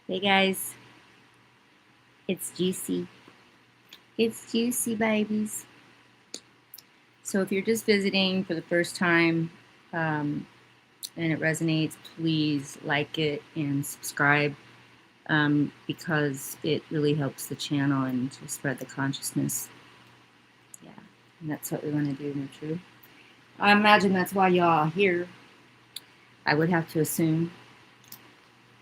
Hey guys, it's Juicy. It's Juicy, babies. So if you're just visiting for the first time and it resonates, please like it and subscribe because it really helps the channel and to spread the consciousness. Yeah, and that's what we want to do in the truth. I imagine that's why y'all are here. I would have to assume.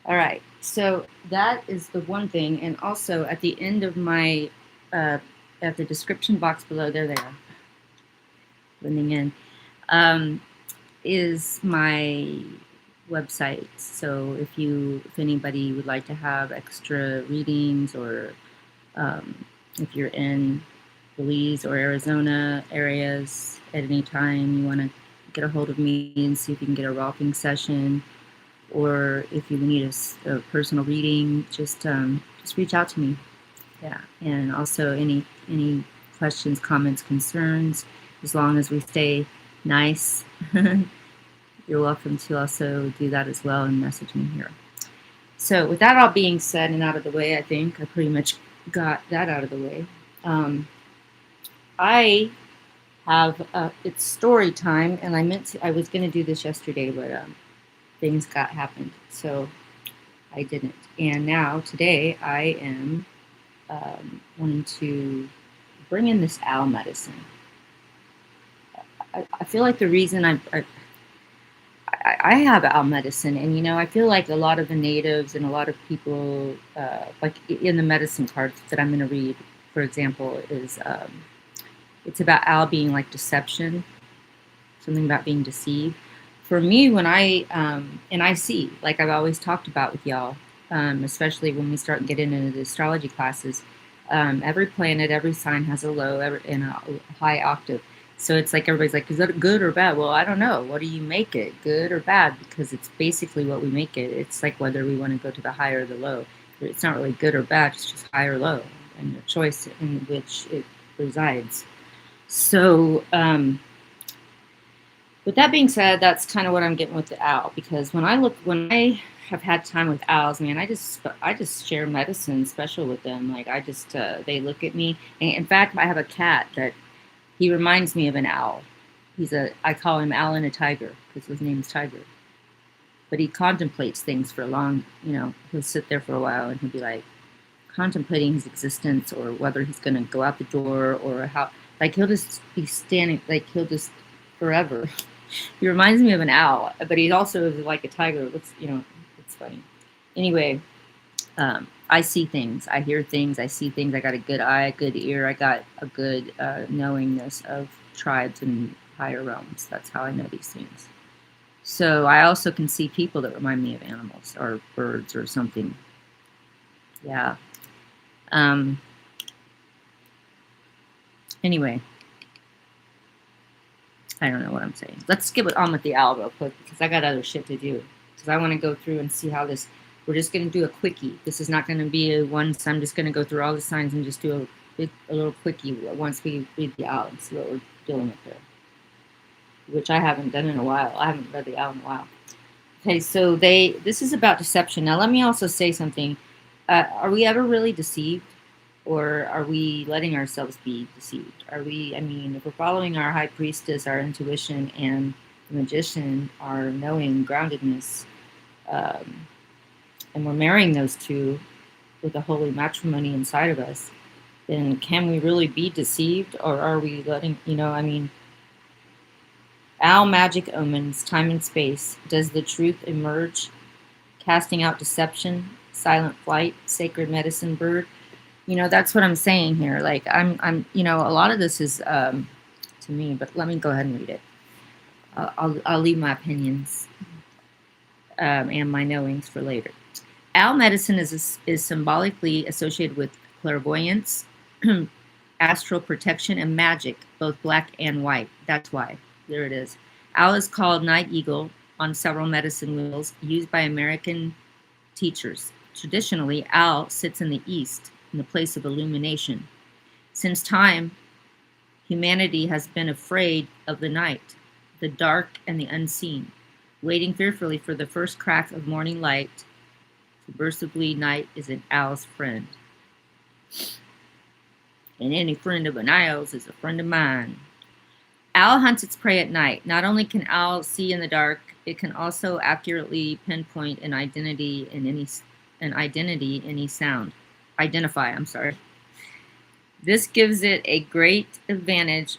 All right, so that is the one thing, and also at the end of my at the description box below, there they are, blending in, um, is my website. So if anybody would like to have extra readings, or if you're in Belize or Arizona areas at any time, you want to get a hold of me and see if you can get a rocking session, or if you need a personal reading, just reach out to me. Yeah, and also any questions, comments, concerns, as long as we stay nice, you're welcome to also do that as well and message me here. So with that all being said and out of the way, I think I pretty much got that out of the way. I have it's story time, and I was going to do this yesterday, but things got happened, so I didn't. And now today I am wanting to bring in this owl medicine. I feel like the reason I have owl medicine, and I feel like a lot of the natives and a lot of people, like in the medicine cards that I'm going to read, for example, is it's about owl being like deception, something about being deceived. For me, when and I see, like I've always talked about with y'all, especially when we start getting into the astrology classes, every planet, every sign has a low and a high octave. So it's like everybody's like, is that good or bad? Well, I don't know. What do you make it, good or bad? Because it's basically what we make it. It's like whether we want to go to the high or the low. It's not really good or bad. It's just high or low, and the choice in which it resides. So, with that being said, that's kind of what I'm getting with the owl, because when I have had time with owls, man, I just share medicine special with them. Like they look at me. And in fact, I have a cat that he reminds me of an owl. I call him Alan a tiger because his name's Tiger. But he contemplates things for a long, he'll sit there for a while and he'll be like contemplating his existence, or whether he's going to go out the door, or how, like he'll just be standing, like he'll just forever. He reminds me of an owl, but he also is like a tiger. It's funny. Anyway, I see things, I hear things, I see things. I got a good eye, a good ear. I got a good knowingness of tribes and higher realms. That's how I know these things. So I also can see people that remind me of animals or birds or something. Yeah. Anyway, I don't know what I'm saying. Let's skip it on with the owl real quick, because I got other shit to do. Because I want to go through and see how this. We're just going to do a quickie. This is not going to be a once. I'm just going to go through all the signs and just do a little quickie once we read the owl and see what we're dealing with there. Which I haven't done in a while. I haven't read the owl in a while. Okay, so this is about deception. Now let me also say something. Are we ever really deceived? Or are we letting ourselves be deceived? If we're following our high priestess, our intuition, and the magician, our knowing, groundedness, and we're marrying those two with a holy matrimony inside of us, then can we really be deceived? Or are we letting, owl magic omens, time and space. Does the truth emerge? Casting out deception, silent flight, sacred medicine bird. That's what I'm saying here. Like a lot of this is to me, but let me go ahead and read it. I'll leave my opinions and my knowings for later. Owl medicine is symbolically associated with clairvoyance, astral protection, and magic, both black and white. That's why. There it is. Owl is called night eagle on several medicine wheels used by American teachers. Traditionally, owl sits in the east, in the place of illumination. Since time, humanity has been afraid of the night, the dark and the unseen, waiting fearfully for the first crack of morning light Subversively, night is an owl's friend. And any friend of an owl's is a friend of mine. Owl hunts its prey at night. Not only can owl see in the dark, it can also accurately pinpoint an identity in any sound. Identify, I'm sorry. This gives it a great advantage.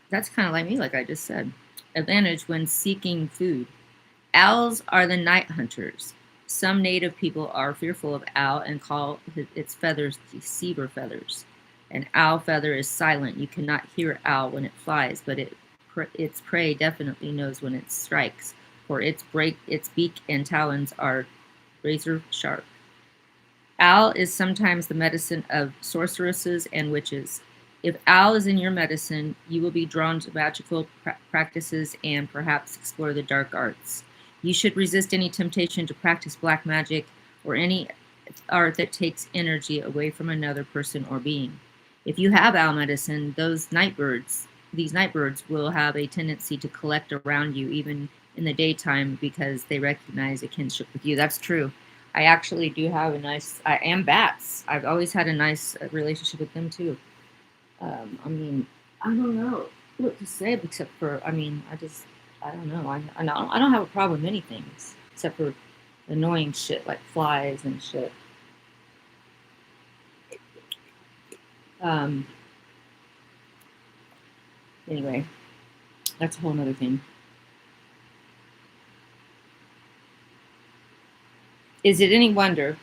That's kind of like me, like I just said. Advantage when seeking food. Owls are the night hunters. Some native people are fearful of owl and call its feathers deceiver feathers. An owl feather is silent. You cannot hear owl when it flies, but its prey definitely knows when it strikes, for its beak and talons are razor sharp. Owl is sometimes the medicine of sorceresses and witches. If owl is in your medicine, you will be drawn to magical practices and perhaps explore the dark arts. You should resist any temptation to practice black magic or any art that takes energy away from another person or being. If you have owl medicine, these night birds will have a tendency to collect around you even in the daytime because they recognize a kinship with you. That's true. I actually do have and bats. I've always had a nice relationship with them too. I mean, I don't know what to say except for, I don't know. I don't have a problem with many things except for annoying shit like flies and shit. Anyway, that's a whole nother thing. Is it any wonder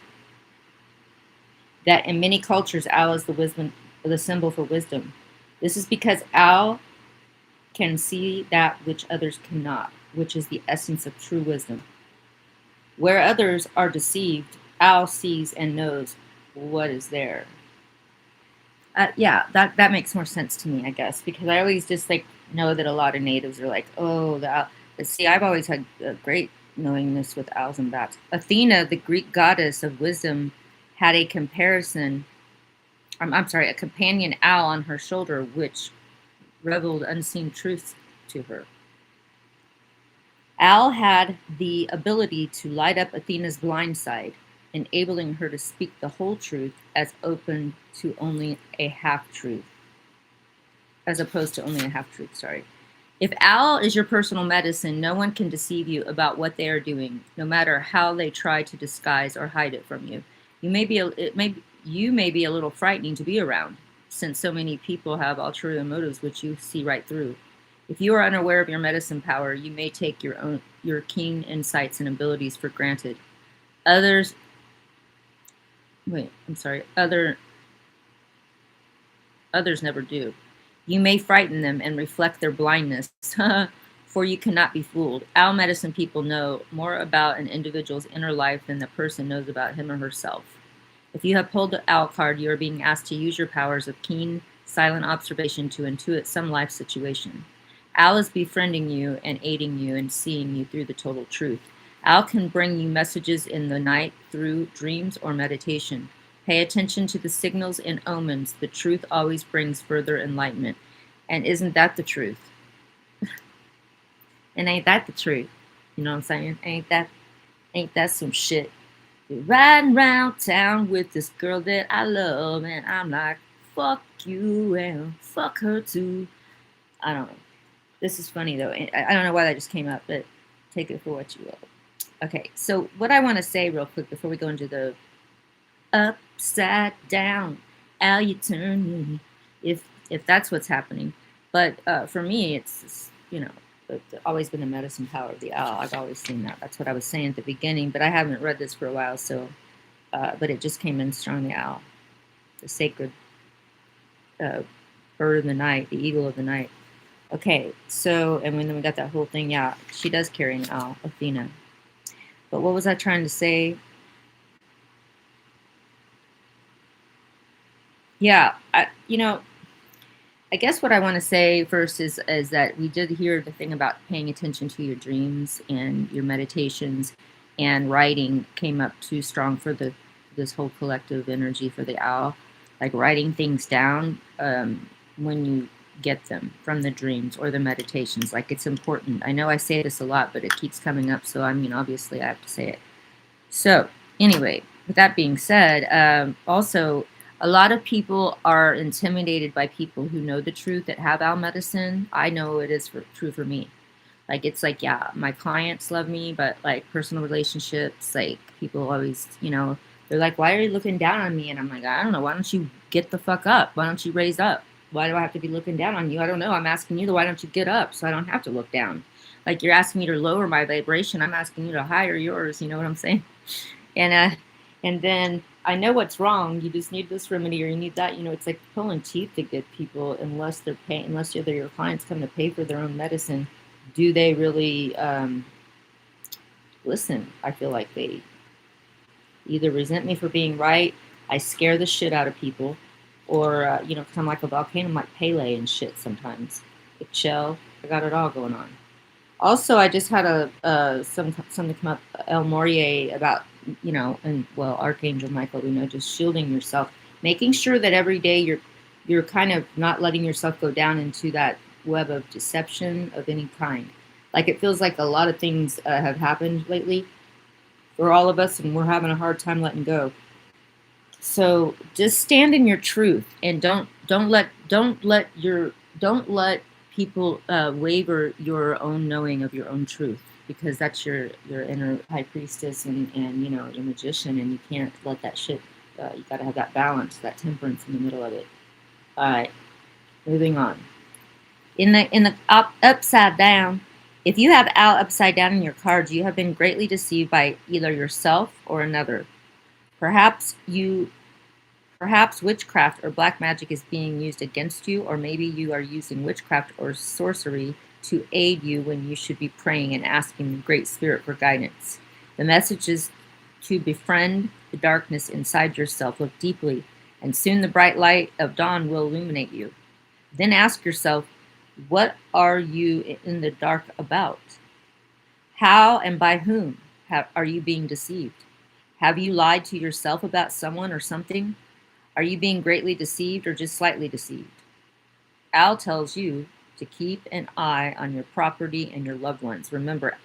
that in many cultures owl is the symbol for wisdom? This is because owl can see that which others cannot, which is the essence of true wisdom. Where others are deceived, owl sees and knows what is there. Yeah, that makes more sense to me, I guess, because I always just like know that a lot of natives are like, oh, the owl. But see, I've always had a great knowingness with owls and bats. Athena, the Greek goddess of wisdom, had a companion owl on her shoulder, which revealed unseen truths to her. Owl had the ability to light up Athena's blind side, enabling her to speak the whole truth as open to only a half-truth. As opposed to only a half-truth, sorry. If owl is your personal medicine, no one can deceive you about what they are doing, no matter how they try to disguise or hide it from you. You may be a little frightening to be around, since so many people have ulterior motives which you see right through. If you are unaware of your medicine power, you may take your keen insights and abilities for granted. Others never do. You may frighten them and reflect their blindness, for you cannot be fooled. Owl medicine people know more about an individual's inner life than the person knows about him or herself. If you have pulled the owl card, you are being asked to use your powers of keen, silent observation to intuit some life situation. Owl is befriending you and aiding you and seeing you through the total truth. Owl can bring you messages in the night through dreams or meditation. Pay attention to the signals and omens. The truth always brings further enlightenment. And isn't that the truth? And ain't that the truth? You know what I'm saying? Ain't that some shit? You're riding around town with this girl that I love, and I'm like, fuck you and fuck her too. I don't know. This is funny though. I don't know why that just came up, but take it for what you will. Okay, so what I want to say real quick before we go into the upside down, owl, you turn me, if that's what's happening. But for me, it's always been the medicine power of the owl. I've always seen that. That's what I was saying at the beginning, but I haven't read this for a while, so but it just came in strong. The owl, the sacred bird of the night, the eagle of the night. Okay, so and then we got that whole thing. Yeah, she does carry an owl, Athena. But what was I trying to say? Yeah, I guess what I want to say first is that we did hear the thing about paying attention to your dreams and your meditations, and writing came up too strong for this whole collective energy for the owl, like writing things down when you get them from the dreams or the meditations. Like, it's important. I know I say this a lot, but it keeps coming up, so I mean, obviously I have to say it. So Anyway, with that being said, also a lot of people are intimidated by people who know the truth that have our medicine. I know it is true for me. Like it's like, yeah, my clients love me, but like personal relationships, like people always, they're like, why are you looking down on me? And I'm like, I don't know. Why don't you get the fuck up? Why don't you raise up? Why do I have to be looking down on you? I don't know. I'm asking you, why don't you get up so I don't have to look down? Like you're asking me to lower my vibration. I'm asking you to higher yours. You know what I'm saying? And and then I know what's wrong. You just need this remedy or you need that. It's like pulling teeth to get people unless they're paying, unless they're your clients come to pay for their own medicine. Do they really listen? I feel like they either resent me for being right, I scare the shit out of people, or because I'm like a volcano, I'm like Pele and shit sometimes. Like Shell, I got it all going on. Also, I just had something come up, El Morier, about and well, Archangel Michael, just shielding yourself, making sure that every day you're kind of not letting yourself go down into that web of deception of any kind. Like it feels like a lot of things have happened lately for all of us, and we're having a hard time letting go. So just stand in your truth and don't let people waver your own knowing of your own truth, because that's your inner high priestess and your magician, and you can't let that shit. You got to have that balance, that temperance in the middle of it. All right, moving on. In the upside down, if you have out upside down in your cards, you have been greatly deceived by either yourself or another. Perhaps you Perhaps witchcraft or black magic is being used against you, or maybe you are using witchcraft or sorcery to aid you when you should be praying and asking the Great Spirit for guidance. The message is to befriend the darkness inside yourself. Look deeply, and soon the bright light of dawn will illuminate you. Then ask yourself, what are you in the dark about? How and by whom are you being deceived? Have you lied to yourself about someone or something? Are you being greatly deceived or just slightly deceived? Al tells you to keep an eye on your property and your loved ones. Remember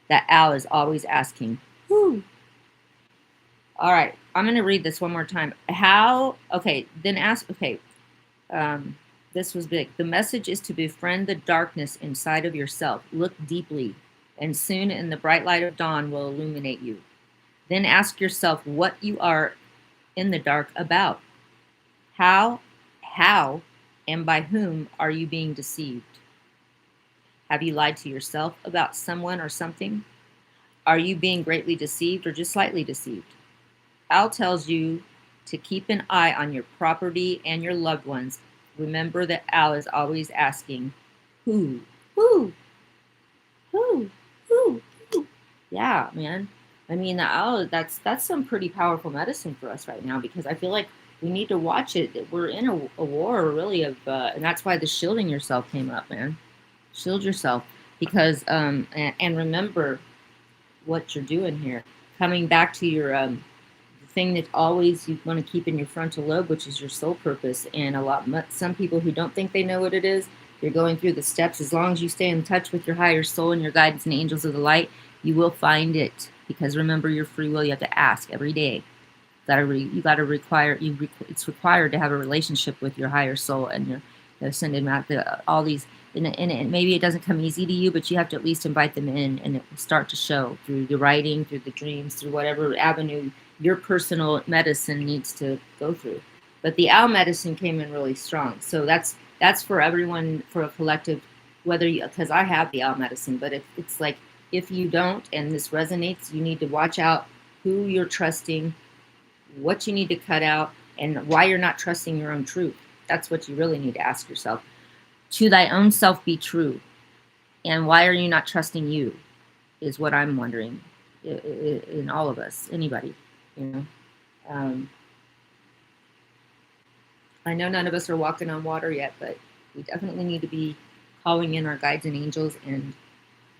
that Al is always asking, who? All right, I'm going to read this one more time. This was big. The message is to befriend the darkness inside of yourself. Look deeply, and soon in the bright light of dawn will illuminate you. Then ask yourself what you are in the dark about. How, and by whom are you being deceived? Have you lied to yourself about someone or something? Are you being greatly deceived or just slightly deceived? Al tells you to keep an eye on your property and your loved ones. Remember that Al is always asking, who, who, who, who, who? Yeah, man. I mean, that's some pretty powerful medicine for us right now, because I feel like we need to watch it. We're in a war, really, and that's why the shielding yourself came up, man. Shield yourself, because and remember what you're doing here. Coming back to your the thing that always you want to keep in your frontal lobe, which is your soul purpose. And some people who don't think they know what it is, you're going through the steps. As long as you stay in touch with your higher soul and your guides and angels of the light, you will find it. Because remember your free will. You have to ask every day. It's required to have a relationship with your higher soul and your ascended all these. And maybe it doesn't come easy to you, but you have to at least invite them in, and it will start to show through the writing, through the dreams, through whatever avenue your personal medicine needs to go through. But the owl medicine came in really strong, so that's for everyone, for a collective. Because I have the owl medicine, but it's like, if you don't and this resonates, you need to watch out who you're trusting, what you need to cut out, and why you're not trusting your own truth. That's what you really need to ask yourself. To thy own self be true. And why are you not trusting you, is what I'm wondering, in all of us, anybody, you know. I know none of us are walking on water yet, but we definitely need to be calling in our guides and angels and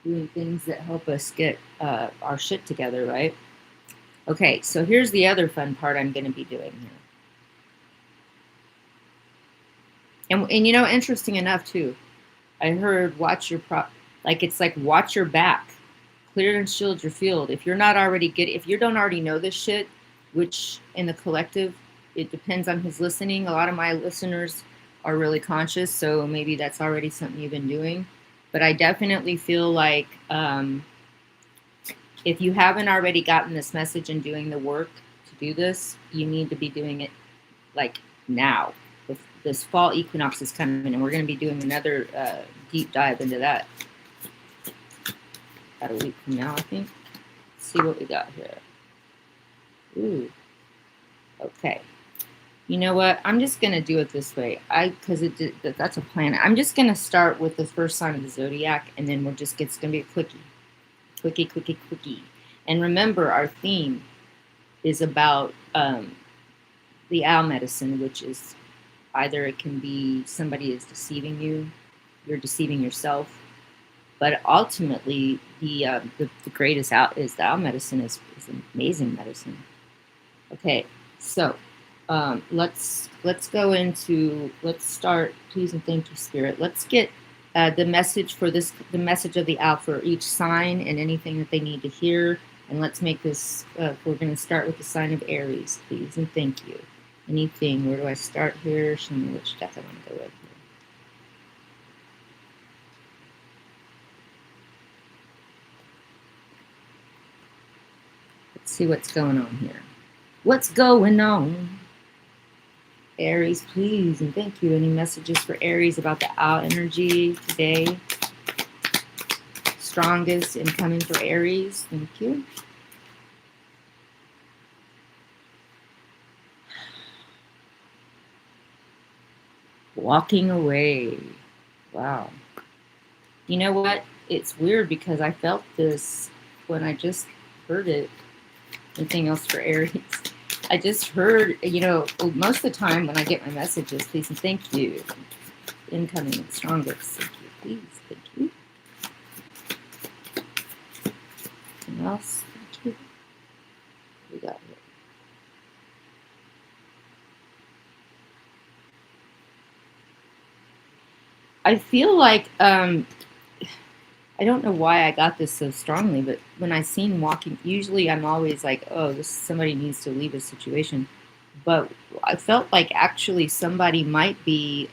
doing things that help us get our shit together, right? Okay, so here's the other fun part I'm going to be doing here. And interesting enough too, I heard watch your like it's like watch your back. Clear and shield your field. If you're not already if you don't already know this shit, which in the collective, it depends on who's listening. A lot of my listeners are really conscious, so maybe that's already something you've been doing. But I definitely feel like if you haven't already gotten this message and doing the work to do this, you need to be doing it like now. This fall equinox is coming, and we're going to be doing another deep dive into that about a week from now, I think. Let's see what we got here. Ooh. Okay. You know what? I'm just going to do it this way. Because that's a plan. I'm just going to start with the first sign of the zodiac, and then it's going to be a quickie. Quickie. And remember, our theme is about the owl medicine, which is either it can be somebody is deceiving you, you're deceiving yourself, but ultimately the greatest out is the owl medicine is an amazing medicine. Okay, so let's start. Please and thank you, Spirit. Let's get the message for this, the message of the owl for each sign and anything that they need to hear. And let's make this. We're going to start with the sign of Aries, please and thank you. Anything? Where do I start here? Show me which deck I want to go with here. Let's see what's going on here. What's going on? Aries, please and thank you. Any messages for Aries about the owl energy today? Strongest incoming for Aries. Thank you. Walking away. Wow. You know what? It's weird because I felt this when I just heard it. Anything else for Aries? I just heard, most of the time when I get my messages, please and thank you. Incoming and strongest. Thank you, please. Thank you. Anything else? Thank you. We got here. I feel like, I don't know why I got this so strongly, but when I seen walking, usually I'm always like, oh, somebody needs to leave a situation. But I felt like actually somebody might be,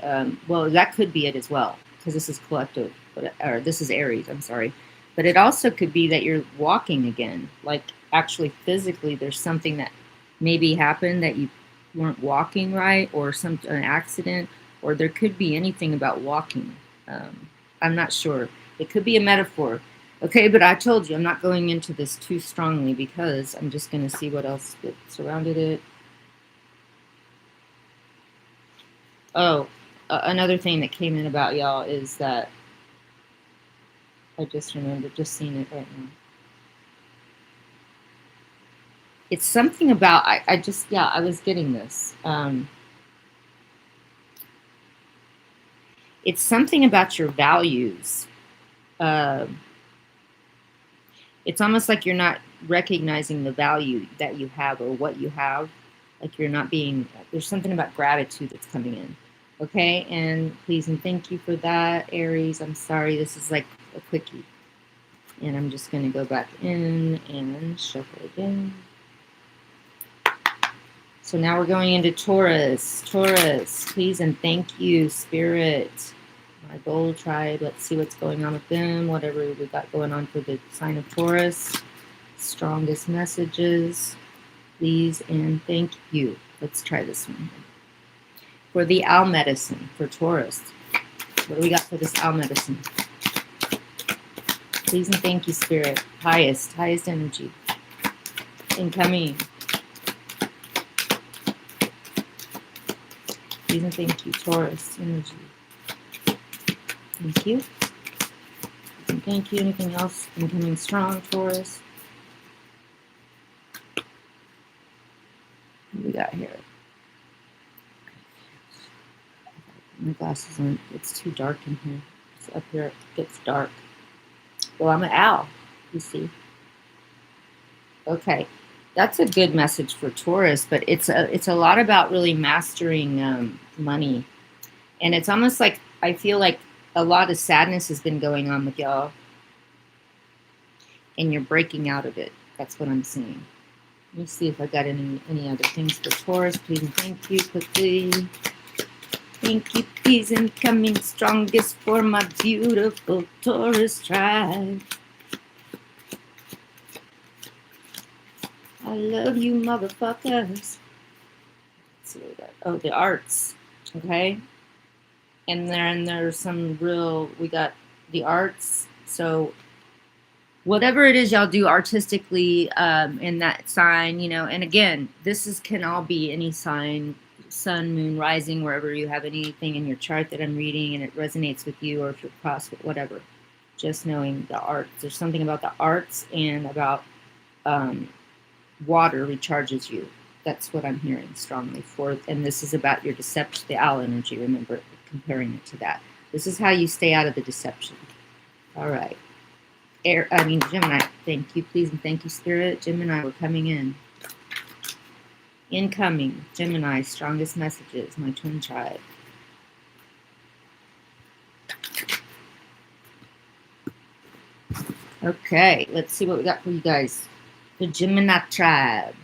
well, that could be it as well, because this is collective, or this is Aries, I'm sorry. But it also could be that you're walking again, like actually physically there's something that maybe happened that you weren't walking right, or an accident, or there could be anything about walking. I'm not sure. It could be a metaphor. Okay, but I told you I'm not going into this too strongly because I'm just going to see what else surrounded it. Oh, another thing that came in about y'all is that I just remembered just seeing it right now. It's something about, I was getting this. It's something about your values. It's almost like you're not recognizing the value that you have or what you have. Like you're not being, there's something about gratitude that's coming in. Okay, and please and thank you for that, Aries. I'm sorry, this is like a quickie. And I'm just going to go back in and shuffle again. So now we're going into Taurus. Taurus, please and thank you, Spirit. My gold tribe, let's see what's going on with them, whatever we got going on for the sign of Taurus. Strongest messages, please and thank you. Let's try this one. For the owl medicine, for Taurus. What do we got for this owl medicine? Please and thank you, Spirit. Highest energy. Incoming. Please and thank you, Taurus energy. Thank you. And thank you. Anything else? Incoming strong, Taurus. What do we got here? My glasses on. It's too dark in here. It's up here. It gets dark. Well, I'm an owl, you see. Okay. That's a good message for Taurus, but it's a lot about really mastering money. And it's almost like, I feel like a lot of sadness has been going on with y'all. and you're breaking out of it. That's what I'm seeing. Let me see if I got any other things for Taurus. Please and thank you quickly. Thank you, please, and coming strongest for my beautiful Taurus tribe. I love you, motherfuckers. Let's see what we got. Oh, the arts. Okay. And then there's some real, we got the arts. So whatever it is y'all do artistically in that sign, you know, and again, can all be any sign, sun, moon, rising, wherever you have anything in your chart that I'm reading and it resonates with you, or if you're crossed with whatever. Just knowing the arts. There's something about the arts and about water recharges you. That's what I'm hearing strongly for. And this is about your deception, the owl energy, remember, comparing it to that. This is how you stay out of the deception. All right. Gemini, thank you, please, and thank you, Spirit. Gemini, we're coming in. Incoming, Gemini, strongest messages, my twin tribe. Okay, let's see what we got for you guys. The Gemini tribe.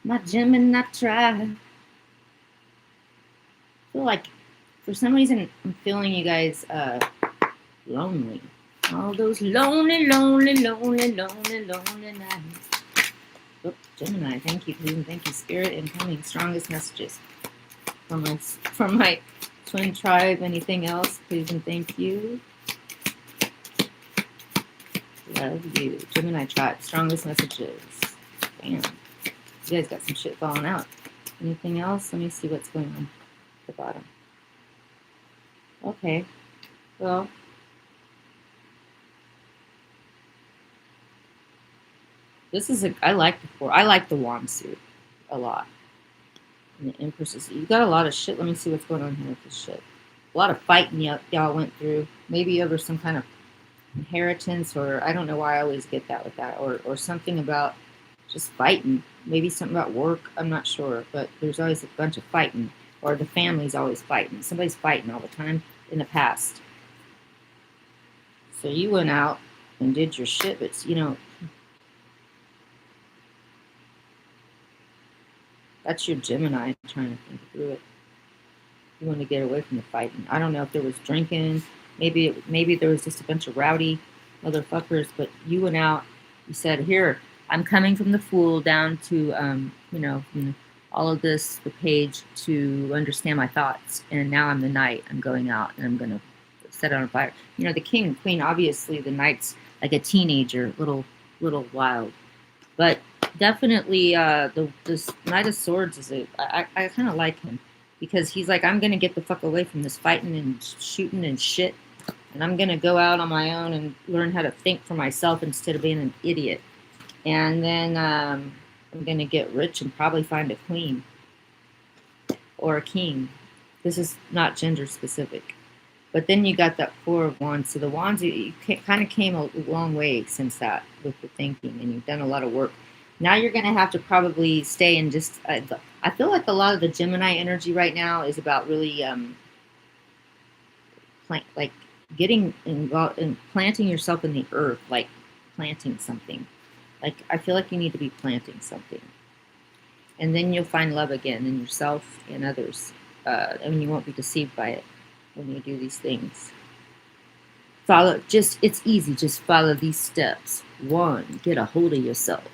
My Gemini tribe. I feel like, for some reason, I'm feeling you guys lonely. All those lonely, lonely, lonely, lonely, lonely nights. Oops, Gemini, thank you, please, and thank you, Spirit, incoming, strongest messages from my twin tribe. Anything else, please, and thank you. Love you, Gemini tribe, strongest messages. Damn, you guys got some shit falling out. Anything else? Let me see what's going on at the bottom. Okay, well. This is I like the wand suit a lot. And the Empresses. You got a lot of shit. Let me see what's going on here with this shit. A lot of fighting y'all went through. Maybe over some kind of inheritance, or I don't know why I always get that with that. Or something about just fighting. Maybe something about work. I'm not sure. But there's always a bunch of fighting. Or the family's always fighting. Somebody's fighting all the time in the past. So you went out and did your shit. But, you know, that's your Gemini trying to think through it. You want to get away from the fighting. I don't know if there was drinking. Maybe there was just a bunch of rowdy motherfuckers. But you went out. You said, "Here, I'm coming from the Fool down to all of this, the page, to understand my thoughts. And now I'm the Knight. I'm going out and I'm going to set it on fire." You know, the King and Queen. Obviously, the Knight's like a teenager, little wild, but. Definitely, this Knight of Swords is I kind of like him because he's like, I'm gonna get the fuck away from this fighting and shooting and shit, and I'm gonna go out on my own and learn how to think for myself instead of being an idiot. And then I'm gonna get rich and probably find a queen or a king. This is not gender specific. But then you got that Four of Wands. So the Wands, you kind of came a long way since that with the thinking, and you've done a lot of work. Now you're going to have to probably stay and just, I feel like a lot of the Gemini energy right now is about really getting involved and planting yourself in the earth, like planting something. Like, I feel like you need to be planting something. And then you'll find love again in yourself and others. And you won't be deceived by it when you do these things. It's easy. Just follow these steps. 1, get a hold of yourself.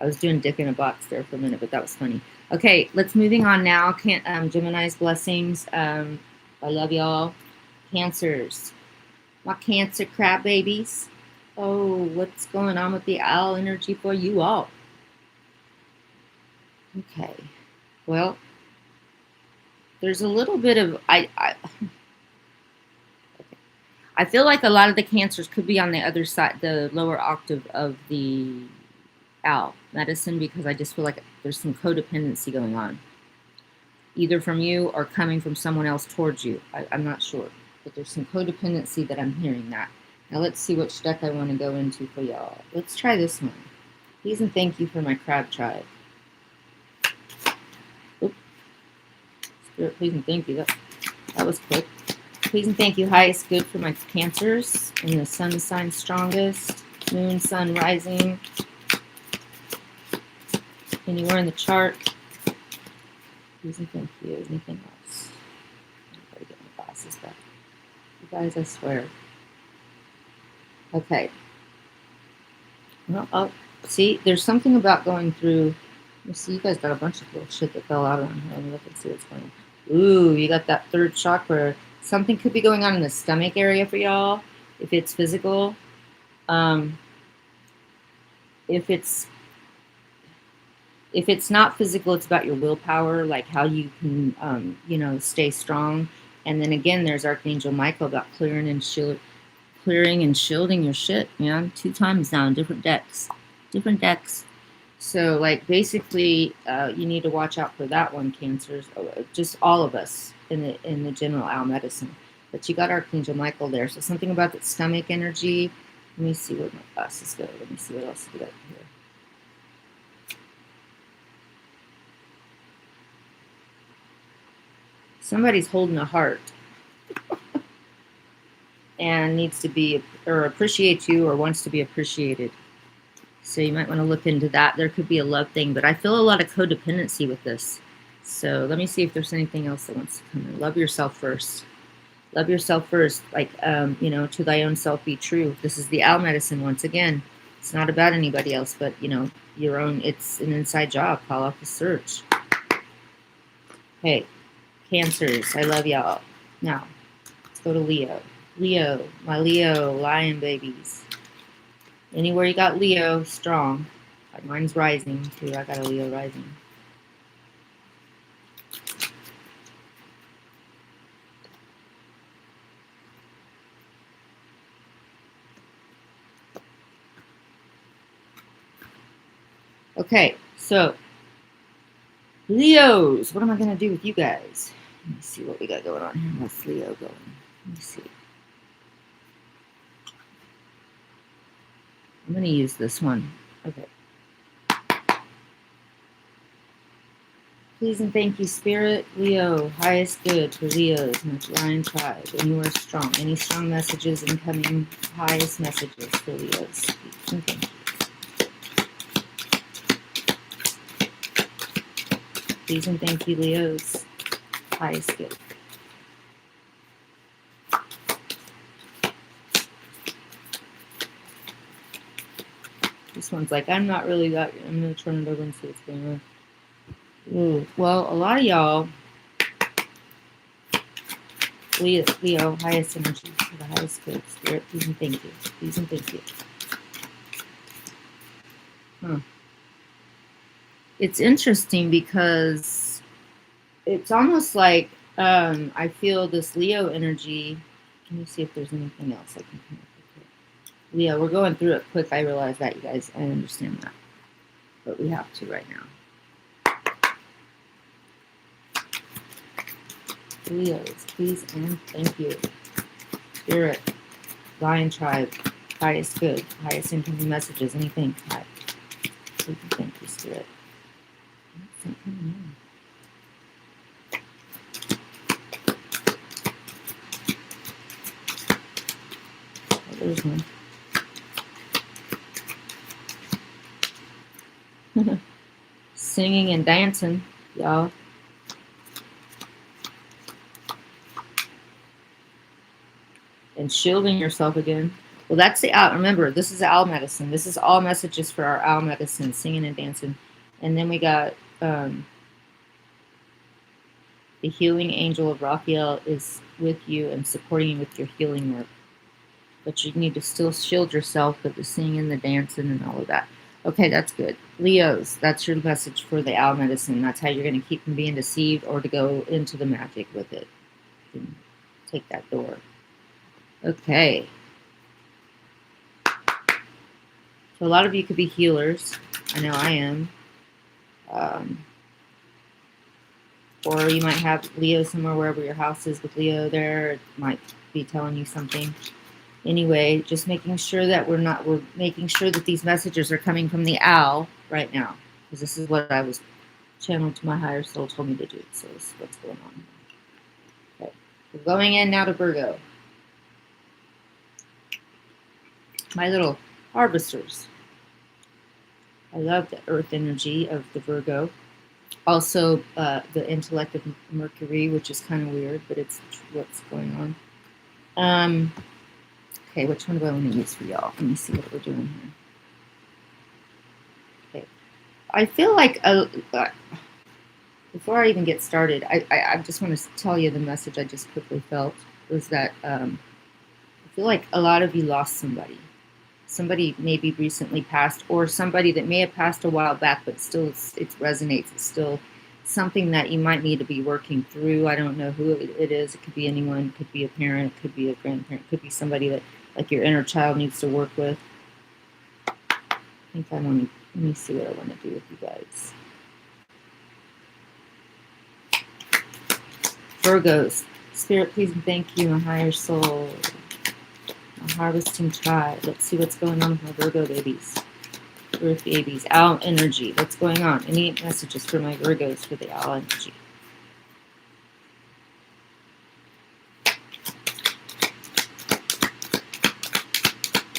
I was doing dick in a box there for a minute, but that was funny. Okay, let's moving on now. Gemini's blessings. I love y'all. Cancers. My Cancer crab babies. Oh, what's going on with the owl energy for you all? Okay. Well, there's a little bit of I feel like a lot of the Cancers could be on the other side, the lower octave of the owl medicine, because I just feel like there's some codependency going on, either from you or coming from someone else towards you. I'm not sure, but there's some codependency that I'm hearing that. Now let's see which deck I want to go into for y'all. Let's try this one. Please and thank you for my crab tribe. Oop. Spirit, please and thank you. That was quick. Please and thank you, highest good for my Cancers in the sun sign strongest, moon, sun, rising, anywhere in the chart. Please and thank you. Anything else? I gotta get my glasses back. You guys, I swear. Okay. Well, oh, see, there's something about going through. You see, you guys got a bunch of little shit that fell out on here. Let me look and see what's going on. Ooh, you got that third chakra. Something could be going on in the stomach area for y'all, if it's physical. If it's not physical, it's about your willpower, like how you can, stay strong. And then again, there's Archangel Michael about clearing and shielding your shit, man. 2 times now in different decks. So, like, basically, you need to watch out for that one, Cancers. Just all of us in the general owl medicine. But you got Archangel Michael there. So something about that stomach energy. Let me see where my glasses go. Let me see what else we got here. Somebody's holding a heart and needs to be, or appreciates you, or wants to be appreciated. So you might want to look into that. There could be a love thing, but I feel a lot of codependency with this. So let me see if there's anything else that wants to come in. Love yourself first. Love yourself first. Like, to thy own self be true. This is the owl medicine once again. It's not about anybody else, but, your own. It's an inside job. Call off the search. Hey, Cancers, I love y'all. Now, let's go to Leo. Leo, my Leo, lion babies. Anywhere you got Leo, strong. Like mine's rising, too. I got a Leo rising. Okay, so Leos, what am I going to do with you guys? Let me see what we got going on here. What's Leo going? Let me see. I'm going to use this one. Okay. Please and thank you, Spirit. Leo, highest good for Leos, my lion tribe. And you are strong. Any strong messages incoming? Highest messages for Leos. Please and thank you. Please and thank you, Leos. Highest good. This one's like, I'm not really that. I'm going to turn it over and see what's going on. Ooh, well, a lot of y'all, Leo, highest energy, the highest good. Spirit, please and thank you. Please and thank you. It's interesting because it's almost like I feel this Leo energy. Let me see if there's anything else I can come up with here. Leo, we're going through it quick. I realize that, you guys. I understand that. But we have to right now. Leos, please and thank you. Spirit, lion tribe, highest good, highest incoming messages, anything. Hi. Please and thank you, Spirit. Oh, there's one. Singing and dancing, y'all. And shielding yourself again. Well, that's the owl. Remember, this is owl medicine. This is all messages for our owl medicine, singing and dancing. And then we got the healing angel of Raphael is with you and supporting you with your healing work. But you need to still shield yourself with the singing, the dancing, and all of that. Okay, that's good. Leos, that's your message for the owl medicine. That's how you're going to keep from being deceived or to go into the magic with it. Take that door. Okay. So a lot of you could be healers. I know I am. Or you might have Leo somewhere, wherever your house is with Leo there. It might be telling you something. Anyway, just making sure that we're making sure that these messages are coming from the owl right now. Because this is what I was channeled to my higher soul told me to do. So this is what's going on. Okay. We're going in now to Virgo. My little harvesters. I love the earth energy of the Virgo. Also, the intellect of Mercury, which is kind of weird, but it's what's going on. Okay, which one do I want to use for y'all? Let me see what we're doing here. Okay, I feel like before I even get started, I just want to tell you the message I just quickly felt was that I feel like a lot of you lost somebody. Somebody maybe recently passed, or somebody that may have passed a while back, but still it resonates. It's still something that you might need to be working through. I don't know who it is. It could be anyone. It could be a parent. It could be a grandparent. It could be somebody that, like, your inner child needs to work with. I think let me see what I want to do with you guys. Virgos, Spirit, please and thank you, my higher soul, my harvesting tribe. Let's see what's going on with my Virgo babies. Earth babies, owl energy. What's going on? Any messages for my Virgos for the owl energy?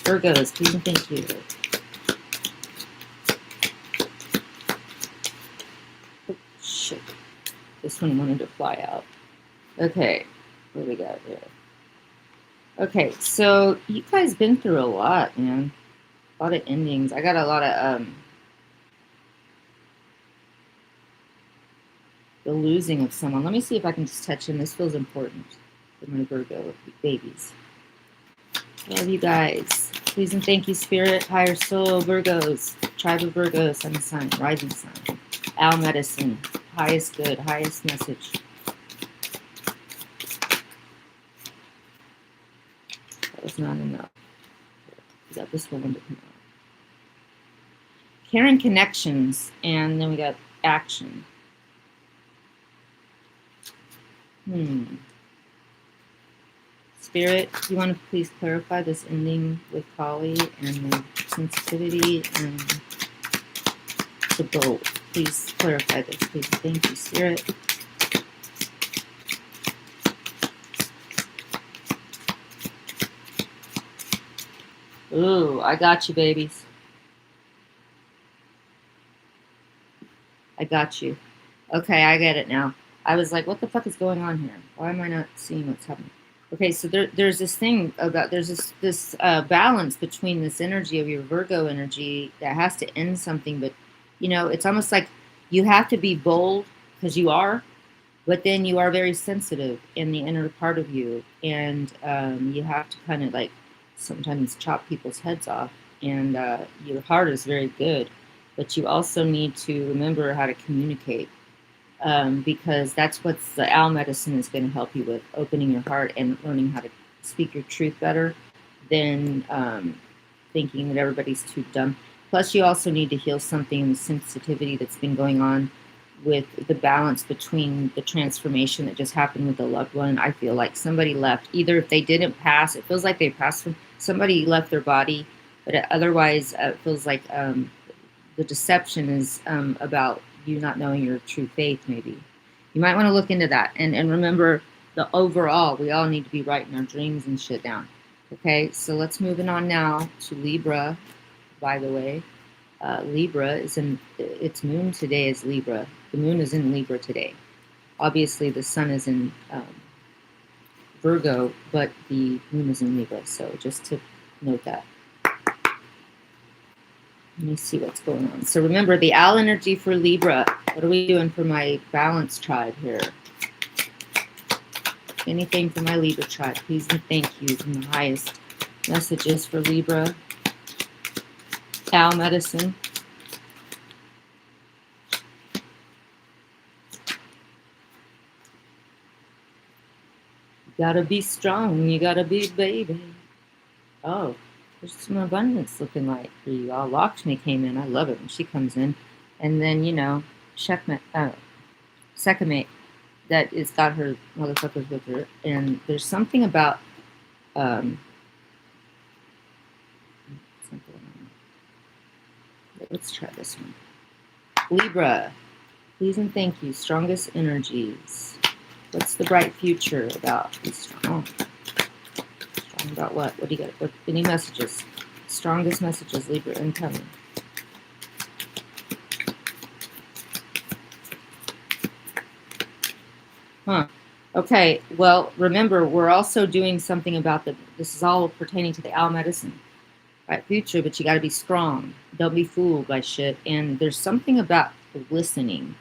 Virgos, please and thank you. Oh, shit. This one wanted to fly out. Okay, what do we got here? Okay, so you guys been through a lot, man. A lot of endings. I got a lot of the losing of someone. Let me see if I can just touch in. This feels important for my Virgo babies. Love you guys. Please and thank you, Spirit, higher soul, Virgos, tribe of Virgos, sun sign, rising sign, owl medicine, highest good, highest message. That was not enough. We got this one to come out. Caring connections, and then we got action. Spirit, you want to please clarify this ending with Polly and the sensitivity and the boat. Please clarify this, please. Thank you, Spirit. Ooh, I got you, babies. I got you. Okay, I get it now. I was like, what the fuck is going on here? Why am I not seeing what's happening? Okay, so there's this thing about, there's this balance between this energy of your Virgo energy that has to end something, but you know, it's almost like you have to be bold because you are, but then you are very sensitive in the inner part of you, and you have to kind of like sometimes chop people's heads off, and your heart is very good, but you also need to remember how to communicate, because that's what the owl medicine is going to help you with, opening your heart and learning how to speak your truth better than thinking that everybody's too dumb. Plus, you also need to heal something in the sensitivity that's been going on with the balance between the transformation that just happened with a loved one. I feel like somebody left, either if they didn't pass, it feels like they passed from somebody left their body, but otherwise it feels like the deception is about you not knowing your true faith. Maybe you might want to look into that, and remember the overall, we all need to be writing our dreams and shit down. Okay, so let's move on now to Libra. By the way, Libra is in its moon today is Libra. The moon is in Libra today. Obviously, the sun is in Virgo, but the moon is in Libra. So just to note that. Let me see what's going on. So remember, the owl energy for Libra. What are we doing for my balance tribe here? Anything for my Libra tribe, please and thank you from the highest messages for Libra. Owl medicine. You gotta be strong. You gotta be baby. Oh, there's some abundance looking like for you. All Lakshmi came in. I love it when she comes in. And then, you know, Sekhmet that is got her motherfuckers with her. And there's something about let's try this one. Libra, please and thank you. Strongest energies. What's the bright future about? Be strong. Strong about what? What do you got? What? Any messages? Strongest messages, Libra, incoming. Huh. Okay, well, remember, we're also doing something about this is all pertaining to the owl medicine, right? Future, but you got to be strong. Don't be fooled by shit. And there's something about listening.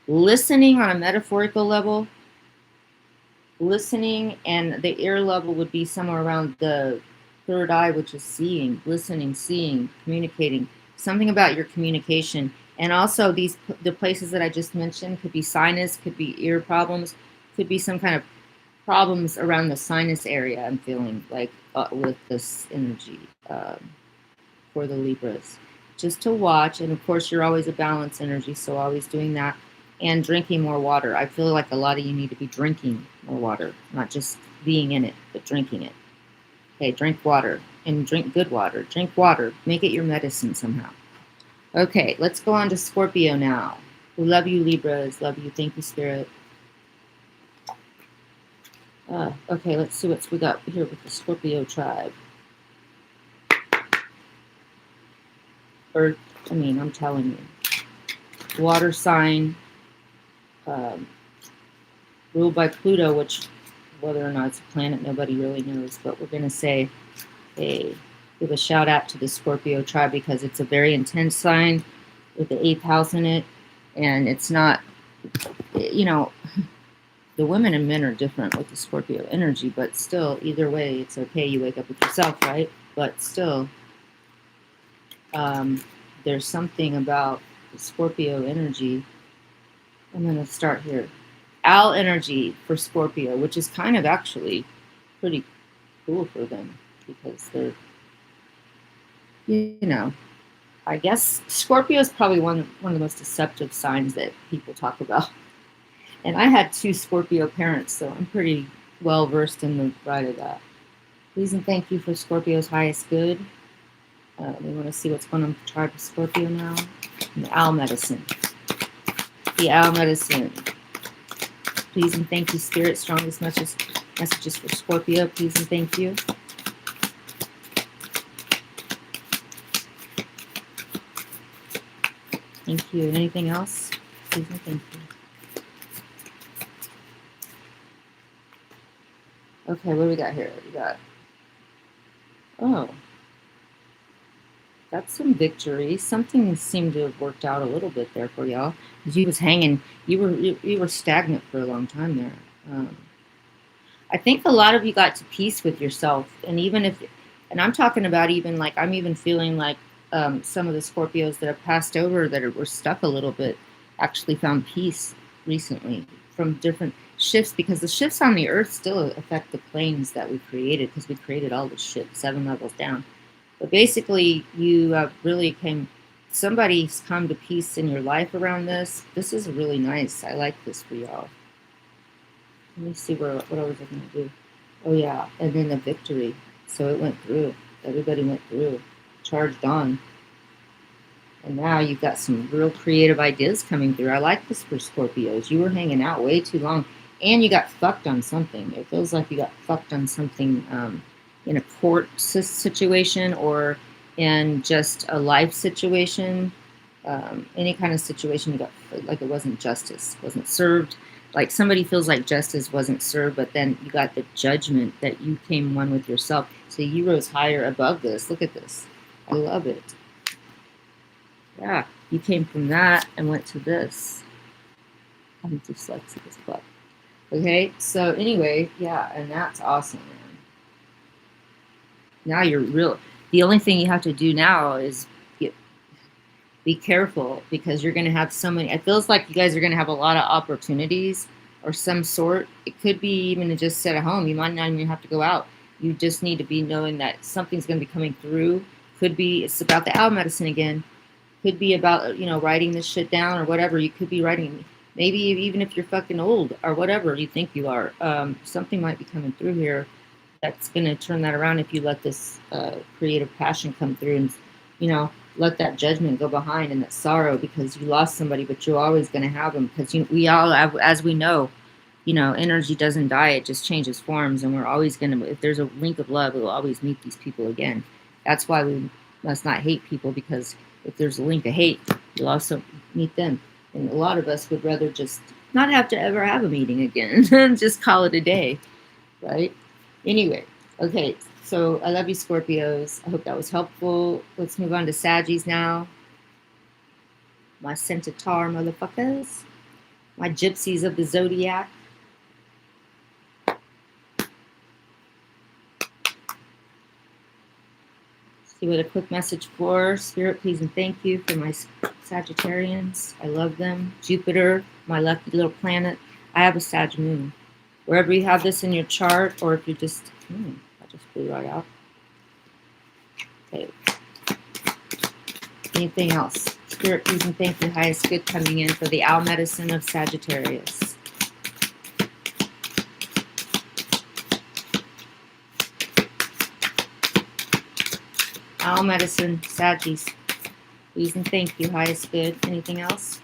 Listening on a metaphorical level, listening, and the ear level would be somewhere around the third eye, which is seeing, listening, seeing, communicating. Something about your communication. And also the places that I just mentioned could be sinus, could be ear problems, could be some kind of problems around the sinus area. I'm feeling like with this energy for the Libras. Just to watch, and of course you're always a balance energy, so always doing that. And drinking more water. I feel like a lot of you need to be drinking more water, not just being in it, but drinking it. Okay, drink water, and drink good water. Drink water. Make it your medicine somehow. Okay, let's go on to Scorpio now. We love you, Libras. Love you. Thank you, Spirit. Okay, let's see what we got here with the Scorpio tribe. Earth, I'm telling you. Water sign, ruled by Pluto, which, whether or not it's a planet, nobody really knows. But we're going to say, hey, give a shout out to the Scorpio tribe because it's a very intense sign with the 8th house in it. And it's not, the women and men are different with the Scorpio energy, but still, either way, it's okay. You wake up with yourself, right? But still, there's something about the Scorpio energy. I'm going to start here. Owl energy for Scorpio, which is kind of actually pretty cool for them because they're, I guess Scorpio is probably one of the most deceptive signs that people talk about. And I had 2 Scorpio parents, so I'm pretty well versed in the ride of that. Please and thank you for Scorpio's highest good. We want to see what's going on with the tribe of Scorpio now. And the owl medicine. The owl medicine. Please and thank you, Spirit. Strongest messages for Scorpio. Please and thank you. Thank you. Anything else? Please and thank you. Okay, what do we got here? We got, that's some victory. Something seemed to have worked out a little bit there for y'all. Because you was hanging, you were stagnant for a long time there. I think a lot of you got to peace with yourself, and I'm talking about even like I'm even feeling like some of the Scorpios that have passed over that were stuck a little bit actually found peace recently from different shifts, because the shifts on the earth still affect the planes that we created, because we created all this shit 7 levels down. But basically you somebody's come to peace in your life around this. This is really nice. I like this for y'all. Let me see what I was going to do. Oh yeah, and then the victory. So it went through. Everybody went through. Charged on. And now you've got some real creative ideas coming through. I like this for Scorpios. You were hanging out way too long. And you got fucked on something. It feels like you got fucked on something in a court situation or in just a life situation. Any kind of situation you got, like it wasn't justice, wasn't served. Like somebody feels like justice wasn't served, but then you got the judgment that you came one with yourself. So you rose higher above this. Look at this. I love it. Yeah, you came from that and went to this. I'm dyslexic as fuck. Okay, so anyway, yeah, and that's awesome, man. Now you're real. The only thing you have to do now is be careful, because you're going to have so many. It feels like you guys are going to have a lot of opportunities or some sort. It could be even to just sit at home. You might not even have to go out. You just need to be knowing that something's going to be coming through. Could be it's about the owl medicine again. Could be about, writing this shit down or whatever. You could be writing, maybe even if you're fucking old or whatever you think you are. Something might be coming through here that's going to turn that around if you let this creative passion come through. And, let that judgment go behind and that sorrow because you lost somebody, but you're always going to have them because we all have, as we know, energy doesn't die, it just changes forms, and we're always going to, if there's a link of love, we'll always meet these people again. That's why we must not hate people, because if there's a link of hate, you'll also meet them. And a lot of us would rather just not have to ever have a meeting again and just call it a day, right? Anyway, okay, so I love you, Scorpios. I hope that was helpful. Let's move on to Saggies now. My centaur motherfuckers. My gypsies of the zodiac. See what a quick message for Spirit, please and thank you for my Sagittarians. I love them. Jupiter, my lucky little planet. I have a Sag moon. Wherever you have this in your chart, or if you just, I just flew right out. Okay. Anything else? Spirit, please and thank you. Highest good coming in for the owl medicine of Sagittarius. Owl medicine, Saggies. Please and thank you. Highest good. Anything else?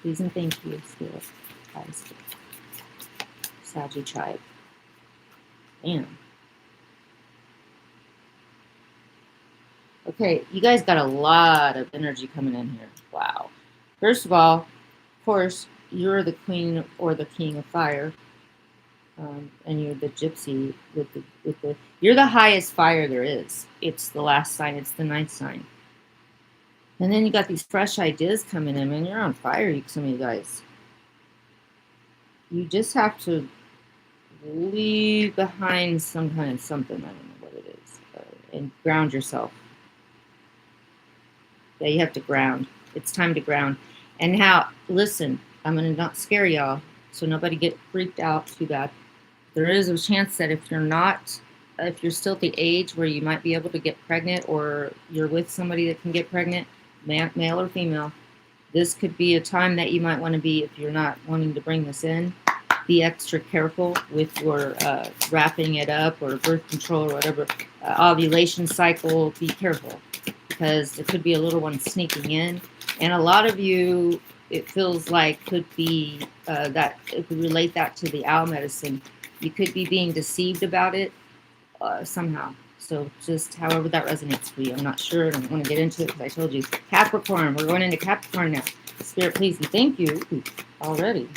Please and thank you, Spirit. Highest good. Saggy tribe. Damn. Okay, you guys got a lot of energy coming in here. Wow. First of all, of course, you're the queen or the king of fire. And you're the gypsy with the you're the highest fire there is. It's the last sign, it's the ninth sign. And then you got these fresh ideas coming in, and you're on fire, some of you guys. You just have to leave behind some kind of something, I don't know what it is, and ground yourself. Yeah, you have to ground. It's time to ground. And now, listen, I'm going to not scare y'all, so nobody get freaked out too bad. There is a chance that if you're still at the age where you might be able to get pregnant, or you're with somebody that can get pregnant, male or female, this could be a time that you might want to be, if you're not wanting to bring this in, be extra careful with your wrapping it up, or birth control, or whatever, ovulation cycle. Be careful, because there could be a little one sneaking in. And a lot of you, it feels like, could be that, if we relate that to the owl medicine, you could be being deceived about it somehow. So just however that resonates for you. I'm not sure. I don't want to get into it because I told you. Capricorn. We're going into Capricorn now. Spirit, please and thank you already.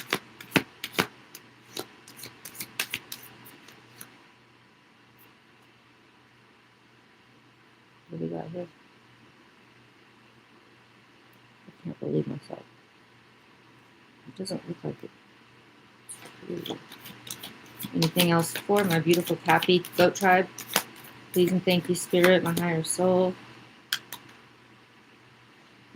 What do we got here? I can't believe myself. It doesn't look like it. Ooh. Anything else for my beautiful Cappy goat tribe? Please and thank you, Spirit, my higher soul.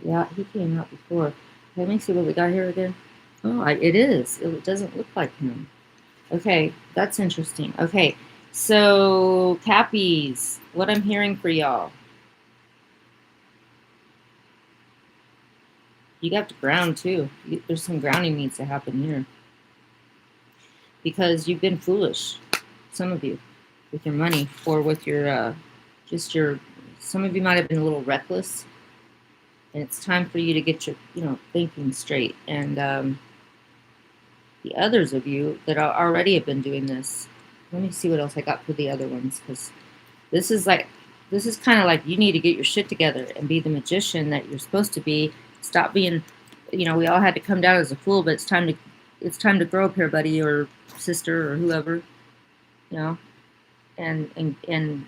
Yeah, he came out before. Let me see what we got here again. Oh, it is. It doesn't look like him. Okay, that's interesting. Okay, so Cappies, what I'm hearing for y'all. You got to ground too. There's some grounding needs to happen here. Because you've been foolish, some of you, with your money, or with your, some of you might have been a little reckless. And it's time for you to get your, thinking straight. And the others of you that already have been doing this, let me see what else I got for the other ones, because this is kind of like you need to get your shit together and be the magician that you're supposed to be. Stop being, we all had to come down as a fool, but it's time to grow up here, buddy, or sister, or whoever, and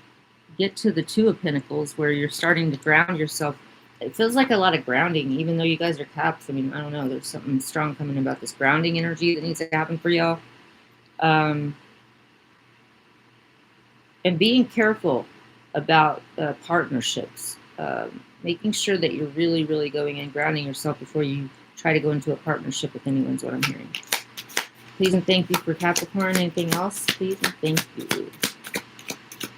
get to the Two of Pentacles, where you're starting to ground yourself. It feels like a lot of grounding, even though you guys are Caps. I mean, I don't know. There's something strong coming about this grounding energy that needs to happen for y'all. And being careful about partnerships. Making sure that you're really, really going and grounding yourself before you try to go into a partnership with anyone is what I'm hearing. Please and thank you for Capricorn. Anything else? Please and thank you.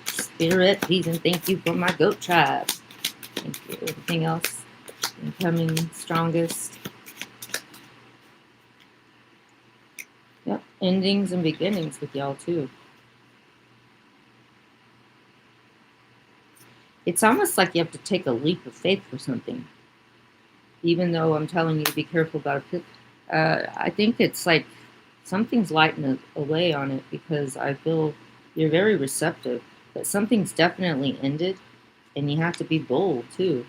Spirit, please and thank you for my goat tribe. Thank you. Anything else? Incoming strongest. Yep. Endings and beginnings with y'all too. It's almost like you have to take a leap of faith for something, even though I'm telling you to be careful about it. I think it's like something's lighting away on it, because I feel you're very receptive, but something's definitely ended, and you have to be bold too.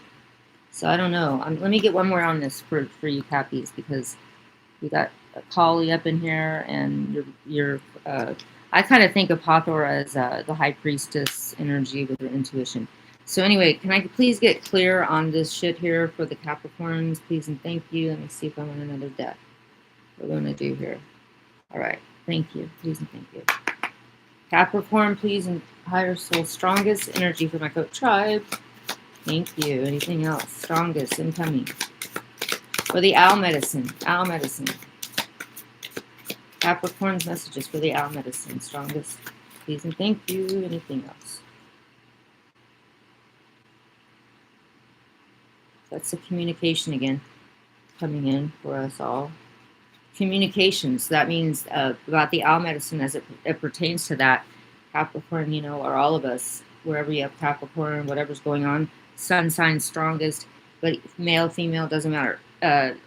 So I don't know. Let me get one more on this for you, Cappies, because we got a collie up in here, and you're I kind of think of Hathor as the high priestess energy with her intuition. So anyway, can I please get clear on this shit here for the Capricorns, please and thank you. Let me see if I want another deck. What we're going to do here. All right. Thank you. Please and thank you. Capricorn, please, and higher soul, strongest energy for my coat tribe. Thank you. Anything else? Strongest incoming. For the owl medicine. Owl medicine. Capricorn's messages for the owl medicine. Strongest. Please and thank you. Anything else? That's the communication again. Coming in for us all. Communications. That means about the owl medicine as it pertains to that. Capricorn, you know, or all of us, wherever you have Capricorn, whatever's going on. Sun sign strongest, but male, female, doesn't matter.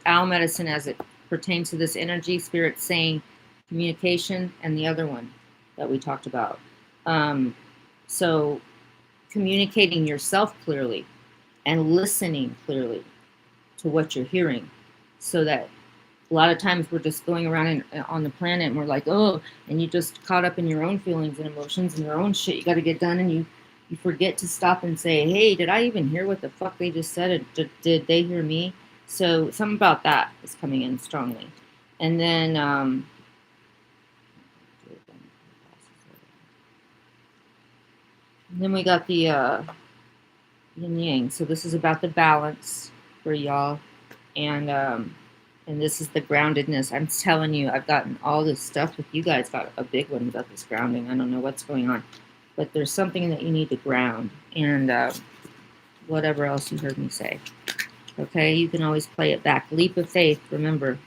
Owl medicine as it pertains to this energy, spirit saying communication, and the other one that we talked about. So communicating yourself clearly and listening clearly to what you're hearing, so that a lot of times we're just going around on the planet and we're like, oh, and you just caught up in your own feelings and emotions and your own shit you got to get done, and you forget to stop and say, hey, did I even hear what the fuck they just said? Did they hear me? So something about that is coming in strongly. And then we got the yin yang. So this is about the balance for y'all, and this is the groundedness. I'm telling you, I've gotten all this stuff with you guys. Got a big one about this grounding. I don't know what's going on, but there's something that you need to ground, and whatever else you heard me say. Okay, you can always play it back. Leap of faith, remember.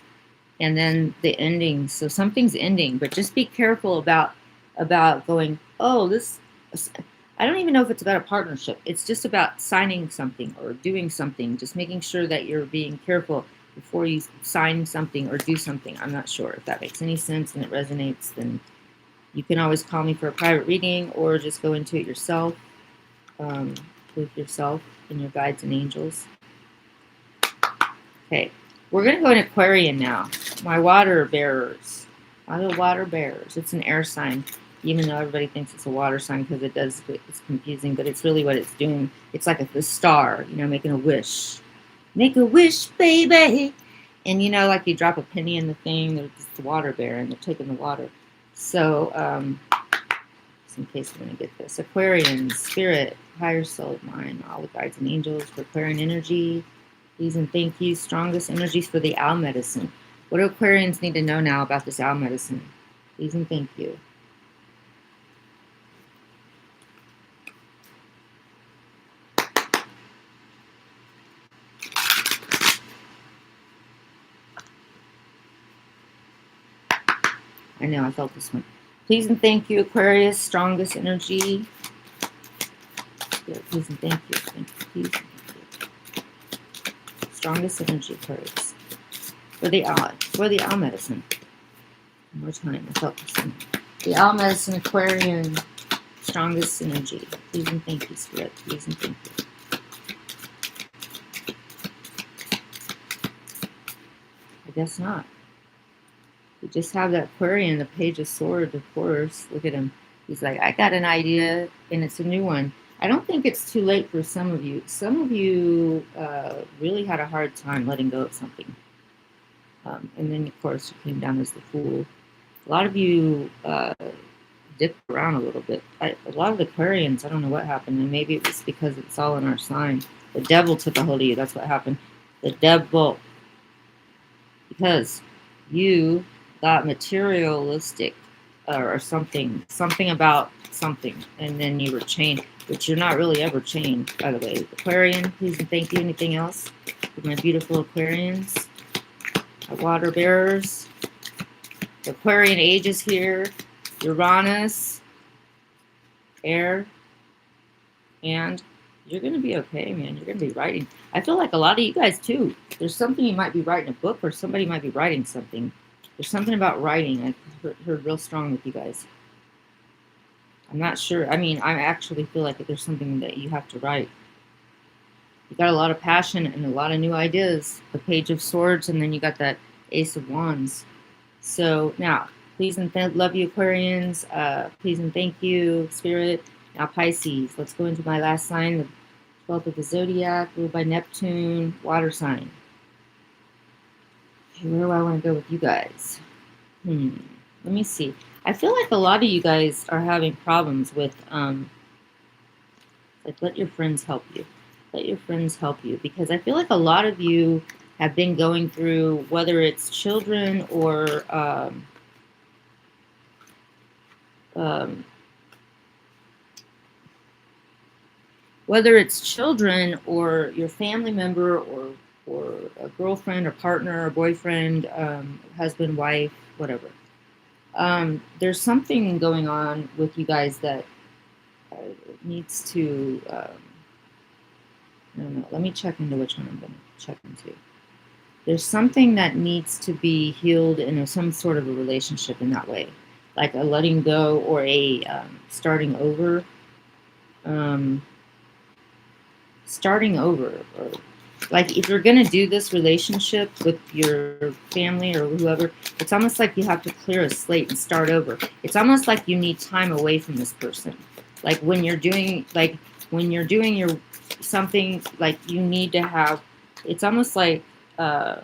And then the ending. So something's ending, but just be careful about going, oh, this, I don't even know if it's about a partnership. It's just about signing something or doing something. Just making sure that you're being careful before you sign something or do something. I'm not sure if that makes any sense and it resonates. Then you can always call me for a private reading, or just go into it yourself, with yourself and your guides and angels. Okay, we're going to go in Aquarian now. My water bearers. My little water bearers. It's an air sign, even though everybody thinks it's a water sign, because it's confusing, but it's really what it's doing. It's like a star, you know, making a wish. Make a wish, baby. And, you know, like you drop a penny in the thing, there's the water bear, and they're taking the water. So, just in case we're going to get this. Aquarian, spirit, higher soul of mine, all the guides and angels for Aquarian energy. Please and thank you. Strongest energies for the owl medicine. What do Aquarians need to know now about this owl medicine? Please and thank you. I know, I felt this one. Please and thank you, Aquarius. Strongest energy. Please and thank you. Thank you. Please and thank you. Strongest energy, Aquarius. For the owl medicine. One more time. I felt this one. The owl medicine, Aquarian. Strongest energy. Please and thank you, Spirit. Please and thank you. I guess not. We just have that Aquarian, the Page of Swords, of course. Look at him. He's like, I got an idea, and it's a new one. I don't think it's too late for some of you. Some of you really had a hard time letting go of something. And then, of course, you came down as the Fool. A lot of you dipped around a little bit. A lot of the Aquarians, I don't know what happened, and maybe it was because it's all in our sign. The devil took a hold of you. That's what happened. The devil. Because you got materialistic or something about something, and then you were chained, which you're not really ever chained, by the way. Aquarian, please and thank you. Anything else for my beautiful Aquarians? My water bearers. The Aquarian age is here. Uranus, air, and You're going to be okay, man. You're going to be writing. I feel like a lot of you guys, too. There's something you might be writing a book, or somebody might be writing something. There's something about writing I heard real strong with you guys. I'm not sure. I mean, I actually feel like there's something that you have to write. You got a lot of passion and a lot of new ideas. The Page of Swords, and then you got that Ace of Wands. So now, please and love you, Aquarians. Please and thank you, Spirit. Now, Pisces. Let's go into my last sign, the 12th of the Zodiac, ruled by Neptune, water sign. Okay, where do I want to go with you guys? Let me see. I feel like a lot of you guys are having problems with, like, let your friends help you. Let your friends help you. Because I feel like a lot of you have been going through, whether it's children or whether it's children or your family member or a girlfriend or partner or boyfriend, husband, wife, whatever. There's something going on with you guys that needs to, I don't know, let me check into which one I'm going to check into. There's something that needs to be healed in some sort of a relationship in that way, like a letting go or a starting over. Starting over, or like if you're going to do this relationship with your family or whoever, it's almost like you have to clear a slate and start over. It's almost like you need time away from this person. Like when you're doing your something, like you need to have, it's almost like a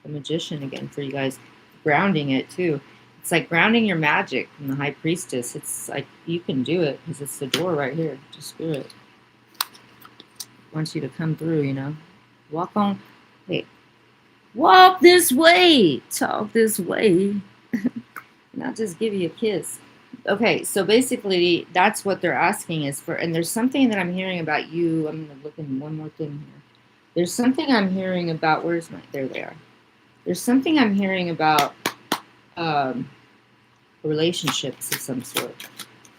magician again for you guys, grounding it too. It's like grounding your magic from the High Priestess. It's like you can do it because it's the door right here to Spirit. Wants you to come through, you know. Walk on. Hey, walk this way. Talk this way. Not just give you a kiss. Okay, so basically that's what they're asking is for, and there's something that I'm hearing about you. I'm going to look in one more thing here. There's something I'm hearing about, where's my, there they are. There's something I'm hearing about relationships of some sort.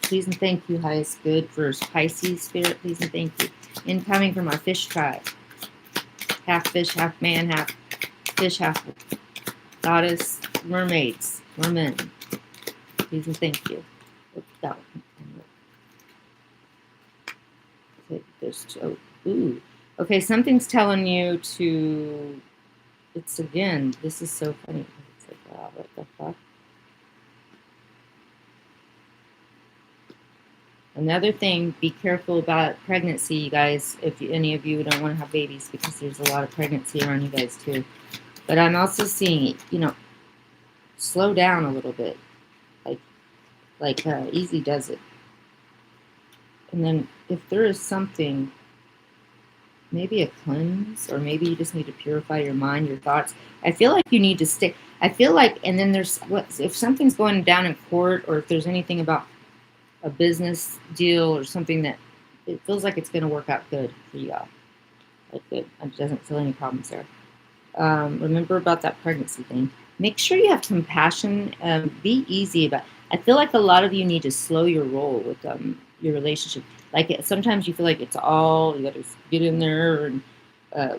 Please and thank you, highest good, for Pisces Spirit. Please and thank you. Incoming from our fish tribe. Half fish, half man, half fish, half goddess, mermaids, mermen. Please and thank you. Oops, that one. Okay, there's two. Ooh. Okay, something's telling you to. It's again. This is so funny. It's like, wow, what the fuck? Another thing, be careful about pregnancy, you guys, if any of you don't want to have babies, because there's a lot of pregnancy around you guys too. But I'm also seeing, you know, slow down a little bit, like easy does it. And then if there is something, maybe a cleanse, or maybe you just need to purify your mind, your thoughts. I feel like you need to stay. I feel like, and then there's what if something's going down in court, or if there's anything about a business deal or something that it feels like it's going to work out good for you all. Like good. It doesn't feel any problems there. Remember about that pregnancy thing. Make sure you have compassion. Be easy about it. I feel like a lot of you need to slow your roll with your relationship. Like sometimes you feel like it's all, you got to get in there and,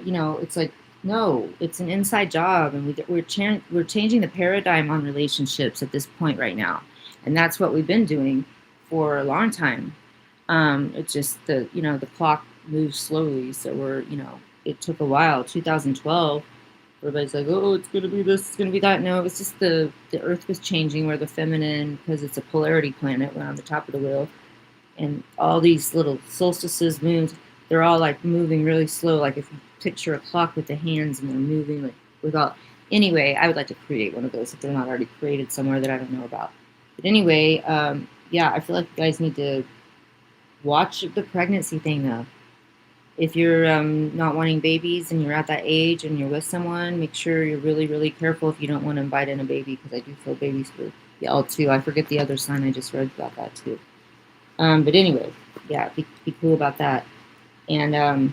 you know, it's like, no, it's an inside job. And we're changing the paradigm on relationships at this point right now. And that's what we've been doing for a long time. It's just the clock moves slowly. So we're, it took a while. 2012, everybody's like, oh, it's going to be this, it's going to be that. No, it was just the earth was changing where the feminine, because it's a polarity planet, went on the top of the wheel. And all these little solstices, moons, they're all like moving really slow. Like if you picture a clock with the hands and they're moving like without. Anyway, I would like to create one of those if they're not already created somewhere that I don't know about. But anyway, yeah, I feel like you guys need to watch the pregnancy thing though. If you're not wanting babies and you're at that age and you're with someone, make sure you're really, really careful if you don't want to invite in a baby, because I do feel babies for y'all too. I forget the other sign. I just read about that too. But anyway, yeah, be cool about that. And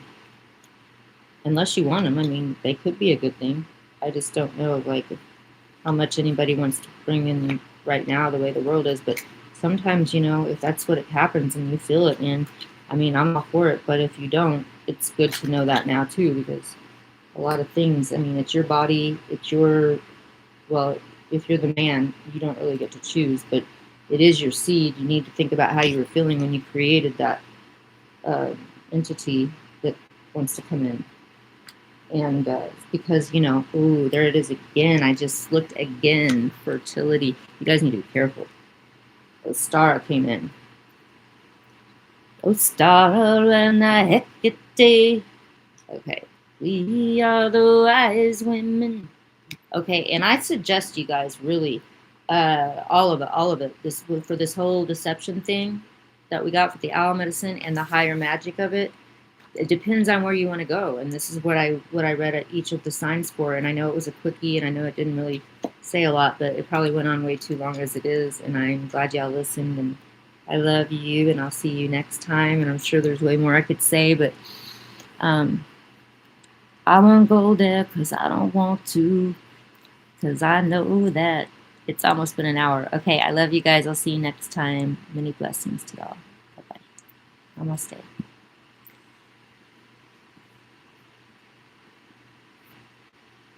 unless you want them, I mean, they could be a good thing. I just don't know, like, how much anybody wants to bring in right now, the way the world is. But sometimes, if that's what it happens and you feel it, man, I mean, I'm all for it, but if you don't, it's good to know that now too, because a lot of things, I mean, it's your body, it's your, well, if you're the man, you don't really get to choose, but it is your seed. You need to think about how you were feeling when you created that uh, entity that wants to come in. And because, you know, ooh, there it is again. I just looked again. Fertility. You guys need to be careful. The star came in. Oh, star and the Hecate. Okay. We are the wise women. Okay, and I suggest you guys really, all of it, this for this whole deception thing that we got for the owl medicine and the higher magic of it. It depends on where you want to go, and this is what I read at each of the signs for. And I know it was a quickie, and I know it didn't really say a lot, but it probably went on way too long as it is. And I'm glad y'all listened, and I love you, and I'll see you next time. And I'm sure there's way more I could say, but I won't go there because I don't want to. Because I know that it's almost been an hour. Okay, I love you guys. I'll see you next time. Many blessings to y'all. Bye-bye. Namaste.